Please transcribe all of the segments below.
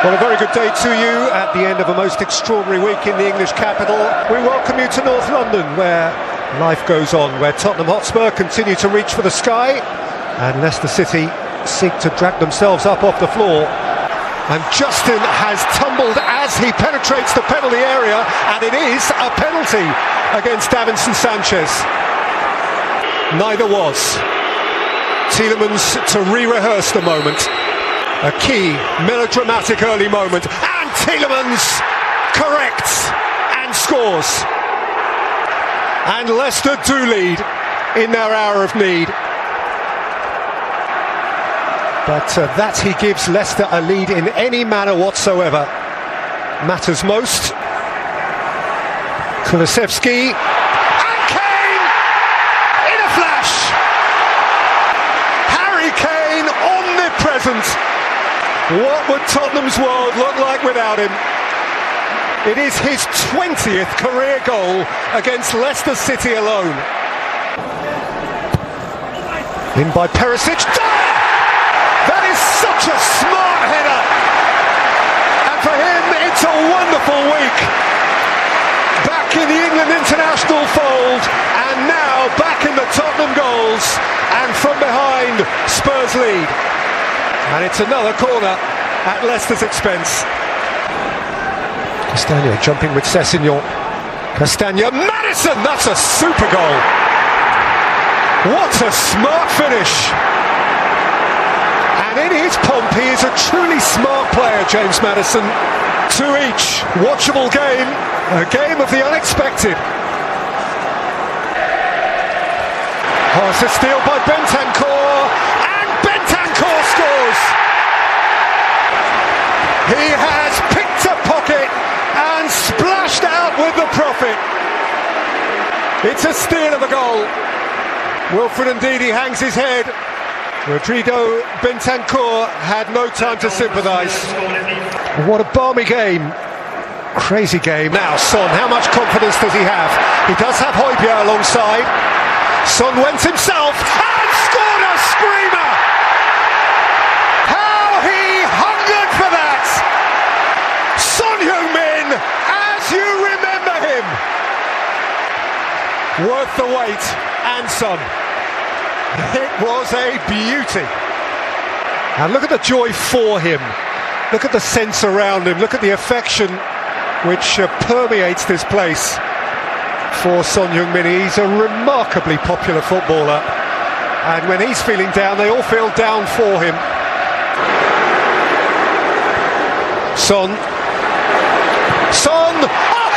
Well, a very good day to you at the end of a most extraordinary week in the English capital. We welcome you to North London, where life goes on, where Tottenham Hotspur continue to reach for the sky and Leicester City seek to drag themselves up off the floor. And Justin has tumbled as he penetrates the penalty area, and it is a penalty against Davinson Sanchez. Neither was. Tielemans to re-rehearse the moment. A key, melodramatic early moment, and Tielemans corrects and scores. And Leicester do lead in their hour of need. But that he gives Leicester a lead in any manner whatsoever matters most. Kulusevski and Kane in a flash. Harry Kane omnipresent. What would Tottenham's world look like without him? It is his 20th career goal against Leicester City alone. In by Perisic. That is such a smart header. And for him, it's a wonderful week. Back in the England international fold, and now back in the Tottenham goals. And from behind, Spurs lead. And it's another corner at Leicester's expense. Castagna jumping with Sessegnon. Castagna, Maddison! That's a super goal. What a smart finish. And in his pomp, he is a truly smart player, James Maddison. 2 each. Watchable game. A game of the unexpected. Oh, it's a steal by Bentancur. And Bentancur scores. He has picked a pocket and splashed out with the profit. It's a steal of a goal. Wilfred Ndidi hangs his head. Rodrigo Bentancur had no time to sympathise. What a balmy game. Crazy game. Now Son, how much confidence does he have? He does have Højbjerg alongside. Son went himself and scored a screamer. How he hungered for that. Son Heung-min, as you remember him. Worth the wait, and Son. It was a beauty. And look at the joy for him. Look at the sense around him. Look at the affection which permeates this place for Son Heung-min. He's a remarkably popular footballer. And when he's feeling down, they all feel down for him. Son. Son! Oh!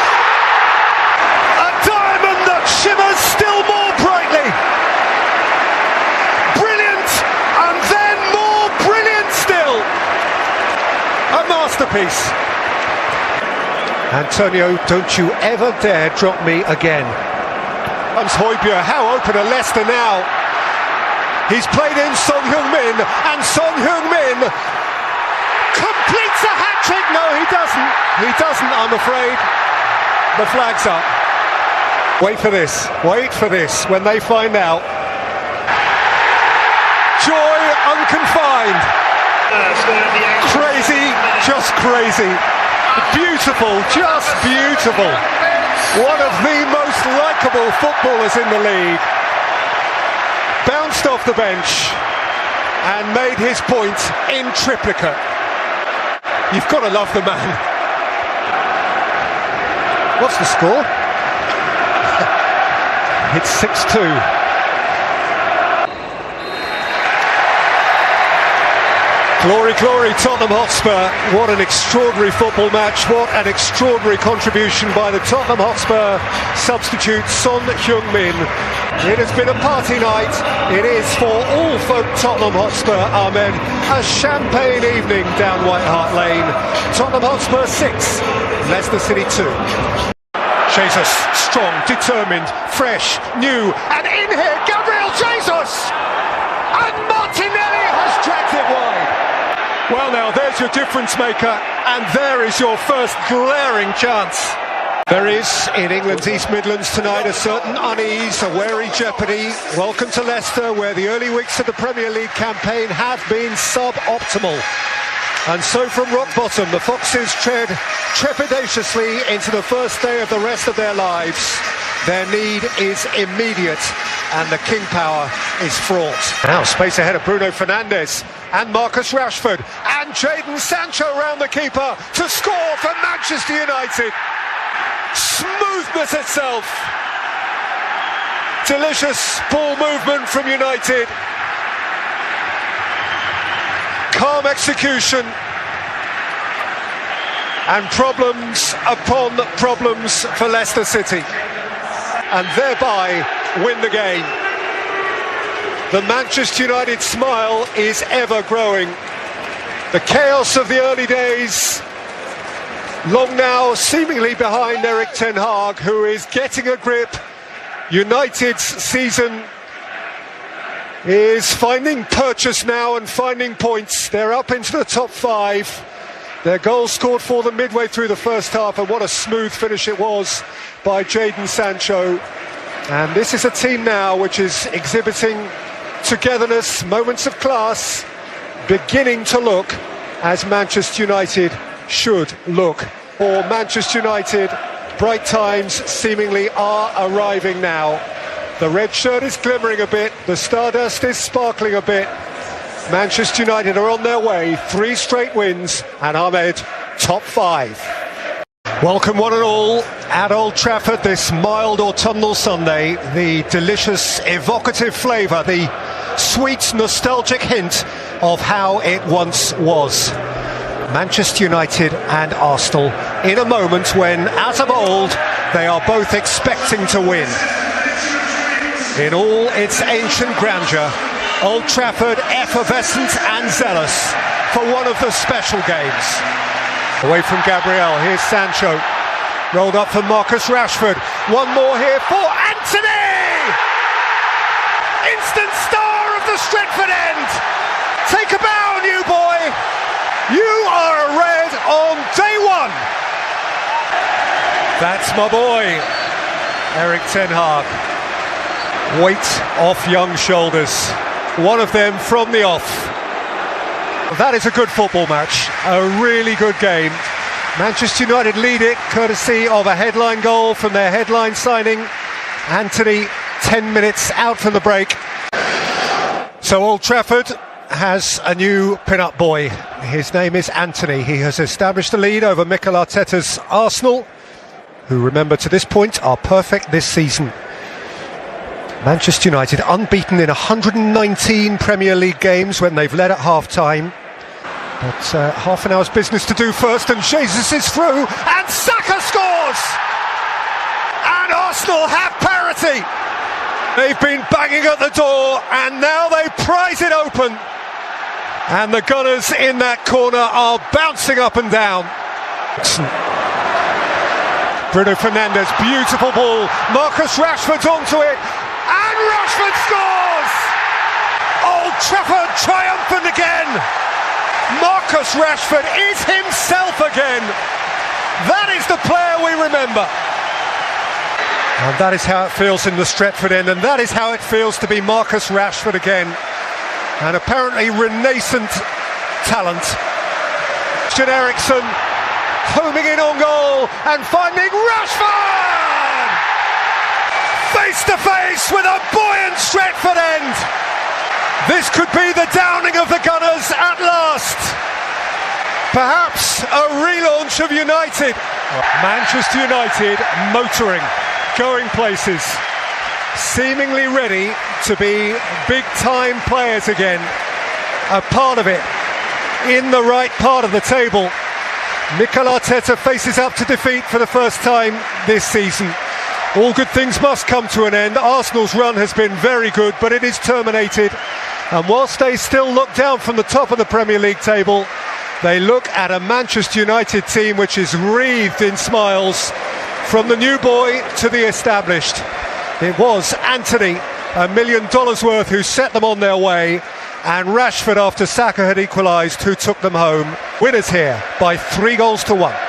A diamond that shimmers still more brightly. Brilliant, and then more brilliant still. A masterpiece. Antonio, don't you ever dare drop me again. Comes Højbjerg, how open are Leicester now? He's played in Son Heung-min, and Son Heung-min completes a hat-trick. No, he doesn't. He doesn't, I'm afraid. The flag's up. Wait for this. Wait for this. When they find out. Joy unconfined. Crazy, just crazy. Beautiful, just beautiful. One of the most likeable footballers in the league. Bounced off the bench and made his point in triplicate. You've got to love the man. What's the score? It's 6-2. Glory, glory, Tottenham Hotspur. What an extraordinary football match. What an extraordinary contribution by the Tottenham Hotspur substitute Son Heung-min. It has been a party night. It is for all folk Tottenham Hotspur, amen. A champagne evening down White Hart Lane. Tottenham Hotspur 6, Leicester City 2. Jesus, strong, determined, fresh, new, and in here, Gabriel Jesus! And Martinelli has dragged it wide. Well now, there's your difference maker, and there is your first glaring chance. There is, in England's East Midlands tonight, a certain unease, a wary jeopardy. Welcome to Leicester, where the early weeks of the Premier League campaign have been sub-optimal. And so from rock bottom, the Foxes tread trepidatiously into the first day of the rest of their lives. Their need is immediate, and the king power is fraught. Now space ahead of Bruno Fernandes and Marcus Rashford and Jadon Sancho around the keeper to score for Manchester United. Smoothness itself. Delicious ball movement from United. Calm execution. And problems upon problems for Leicester City. And thereby win the game. The Manchester United smile is ever growing. The chaos of the early days, long now seemingly behind Erik ten Hag, who is getting a grip. United's season is finding purchase now and finding points. They're up into the top 5. Their goal scored for them midway through the first half, and what a smooth finish it was by Jadon Sancho. And this is a team now which is exhibiting togetherness, moments of class, beginning to look as Manchester United should look. For Manchester United, bright times seemingly are arriving now. The red shirt is glimmering a bit, the stardust is sparkling a bit. Manchester United are on their way, 3 straight wins, and Ahmed, top 5. Welcome one and all at Old Trafford this mild autumnal Sunday. The delicious, evocative flavour, the sweet, nostalgic hint of how it once was. Manchester United and Arsenal in a moment when, as of old, they are both expecting to win. In all its ancient grandeur, Old Trafford effervescent and zealous for one of the special games. Away from Gabriel, here's Sancho. Rolled up for Marcus Rashford. One more here for Antony! Instant star of the Stretford end! Take a bow, new boy! You are a red on day one! That's my boy, Erik ten Hag. Weight off young shoulders. One of them from the off. That is a good football match, a really good game. Manchester United lead it courtesy of a headline goal from their headline signing, Antony, 10 minutes out from the break. So Old Trafford has a new pin-up boy. His name is Antony. He has established a lead over Mikel Arteta's Arsenal, who, remember, to this point are perfect this season. Manchester United unbeaten in 119 Premier League games when they've led at half-time. But half an hour's business to do first, and Jesus is through, and Saka scores! And Arsenal have parity! They've been banging at the door, and now they prise it open. And the Gunners in that corner are bouncing up and down. Bruno Fernandes, beautiful ball. Marcus Rashford's onto it. And Rashford scores! Old Trafford triumphant again! Marcus Rashford is himself again! That is the player we remember! And that is how it feels in the Stretford end, and that is how it feels to be Marcus Rashford again. An apparently renascent talent. Christian Eriksen homing in on goal and finding Rashford! Face to face with a buoyant Stretford end. This could be the downing of the Gunners at last. Perhaps a relaunch of United. Manchester United motoring, going places, seemingly ready to be big-time players again. A part of it, in the right part of the table. Mikel Arteta faces up to defeat for the first time this season. All good things must come to an end. Arsenal's run has been very good, but it is terminated. And whilst they still look down from the top of the Premier League table, they look at a Manchester United team which is wreathed in smiles, from the new boy to the established. It was Antony, $1 million worth, who set them on their way, and Rashford, after Saka had equalised, who took them home. Winners here by 3-1.